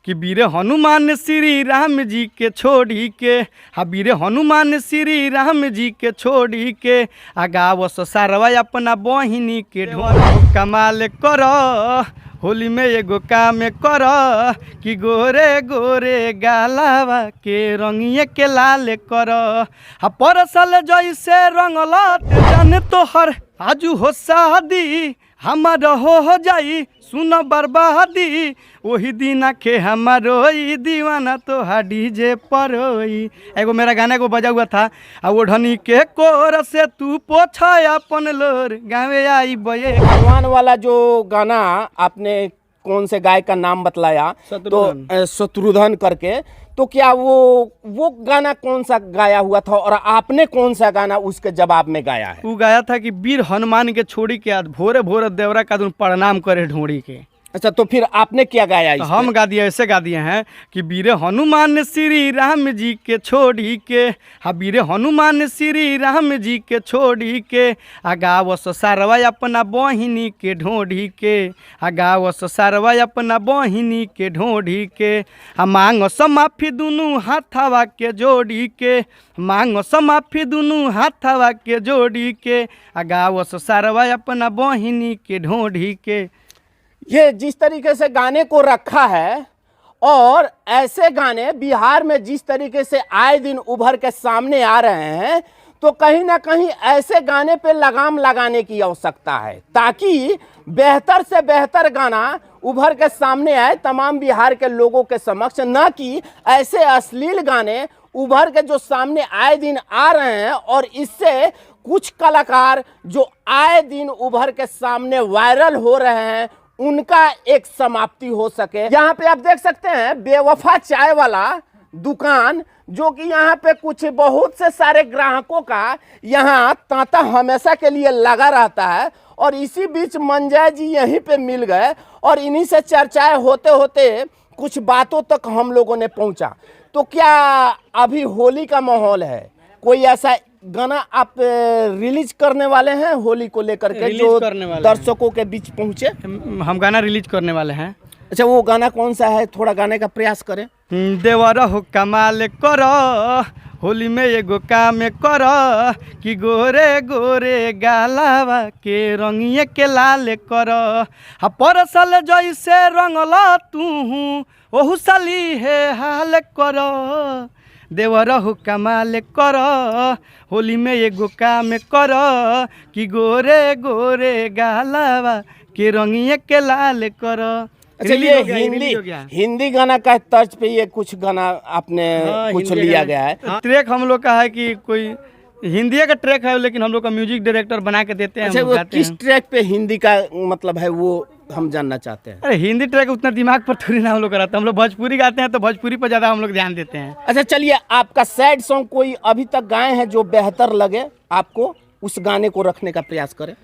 कि वीर हनुमान श्री राम जी के छोड़ी के, हाँ वीर हनुमान श्री राम जी के छोड़ी के, गावस सारवा अपना बहिनी के ढोल। कमाल कर होली में एगो काम कर कि गोरे गोरे गालावा के रंगिए के लाल कर। परसल जैसे रंगल जाने तोहर आजू हो शादी, हमार हो जाई सुन बर्बादी, वही दिन के हमारो दीवाना तो डीजे पर होई। एगो मेरा गाना को बजा हुआ था, वो ढनी के कोर से तू पोछा अपन लोर गावे आई बये। भगवान वाला जो गाना आपने कौन से गायक का नाम बतलाया, तो शत्रुघ्न करके, तो क्या वो गाना कौन सा गाया हुआ था और आपने कौन सा गाना उसके जवाब में गाया है? वो गाया था कि वीर हनुमान के छोड़ी के आज भोरे भोरे देवरा का प्रणाम करे ढोड़ी के। अच्छा, तो फिर आपने क्या गाया? तो हम गा दिए, ऐसे गा दिए हैं कि वीर हनुमान श्री राम जी के छोड़ी के, हाँ वीर हनुमान श्री राम जी के छोड़ी के, गावस सारवा अपना बहिनी के ढोढ़ी के, गावस सारवा अपना बहिनी के ढोढ़ी के, मांग समाफी दुनू हाथवा के जोड़ी के, मांग समाफी दुनू हाथवा के जोड़ी के, गावस सारवा अपना बहिनी के ढोढ़ी के। ये जिस तरीके से गाने को रखा है और ऐसे गाने बिहार में जिस तरीके से आए दिन उभर के सामने आ रहे हैं, तो कहीं ना कहीं ऐसे गाने पे लगाम लगाने की आवश्यकता है ताकि बेहतर से बेहतर गाना उभर के सामने आए तमाम बिहार के लोगों के समक्ष, न कि ऐसे अश्लील गाने उभर के जो सामने आए दिन आ रहे हैं और इससे कुछ कलाकार जो आए दिन उभर के सामने वायरल हो रहे हैं उनका एक समाप्ति हो सके। यहाँ पे आप देख सकते हैं बेवफा चाय वाला दुकान, जो कि यहाँ पे कुछ बहुत से सारे ग्राहकों का यहाँ तांता हमेशा के लिए लगा रहता है, और इसी बीच मंजय जी यहीं पे मिल गए और इन्हीं से चर्चाएं होते होते कुछ बातों तक हम लोगों ने पहुँचा। तो क्या अभी होली का माहौल है, कोई ऐसा गाना आप रिलीज करने वाले हैं होली को लेकर के जो दर्शकों के बीच पहुंचे? हम गाना रिलीज करने वाले हैं। अच्छा, वो गाना कौन सा है, थोड़ा गाने का प्रयास करें। देवरा हो कमाल कर होली में एगो काम कर कि गोरे गोरे गालावा के रंगिए के लाल कर। परसल जैसे रंगल तू ओहू साली है हाल कर। देवरा हो कमाल कर होली में एगो काम कर कि गोरे गोरे गालावा के रंगिए के लाल कर। अच्छा, ये हिंदी गाना का तर्ज पे ये कुछ गाना आपने कुछ लिया गया है? ट्रैक हम लोग का है कि कोई हिंदी का ट्रैक है, लेकिन हम लोग का म्यूजिक डायरेक्टर बना के देते हैं। अच्छा, वो किस ट्रैक पे हिंदी का मतलब है वो हम जानना चाहते हैं। अरे हिंदी ट्रैक उतना दिमाग पर थोड़ी ना हम लोग कराते हैं, हम लोग भोजपुरी गाते हैं तो भोजपुरी पर ज़्यादा हम लोग ध्यान देते हैं। अच्छा चलिए, आपका सैड सॉन्ग कोई अभी तक गाए हैं जो बेहतर लगे आपको, उस गाने को रखने का प्रयास करें।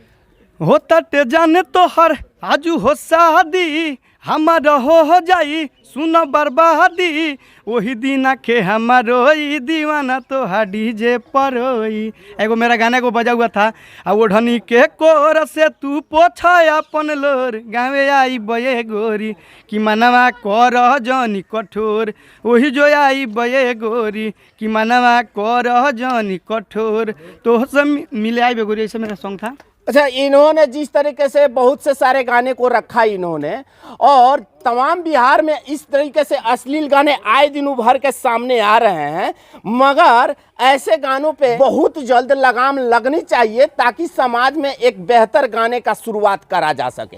होता ते जाने तो हर आजू हो शादी, हमार हो जाई सुन बर्बादी, वही दिन के हमारो दीवाना तो डीजे पर होई। एगो मेरा गाना को बजा हुआ था, वो ढनी के कोर से तू पोछा अपन लोर गावे आई बये गोरी, कि मनवा कर जनी कठोर, वही जो आई बये गोरी, कि मनवा कर जनी कठोर, तो सब मिले आई गोरी, ऐसा मेरा सॉन्ग था। अच्छा, इन्होंने जिस तरीके से बहुत से सारे गाने को रखा इन्होंने, और तमाम बिहार में इस तरीके से अश्लील गाने आए दिन उभर के सामने आ रहे हैं, मगर ऐसे गानों पे बहुत जल्द लगाम लगनी चाहिए ताकि समाज में एक बेहतर गाने का शुरुआत करा जा सके।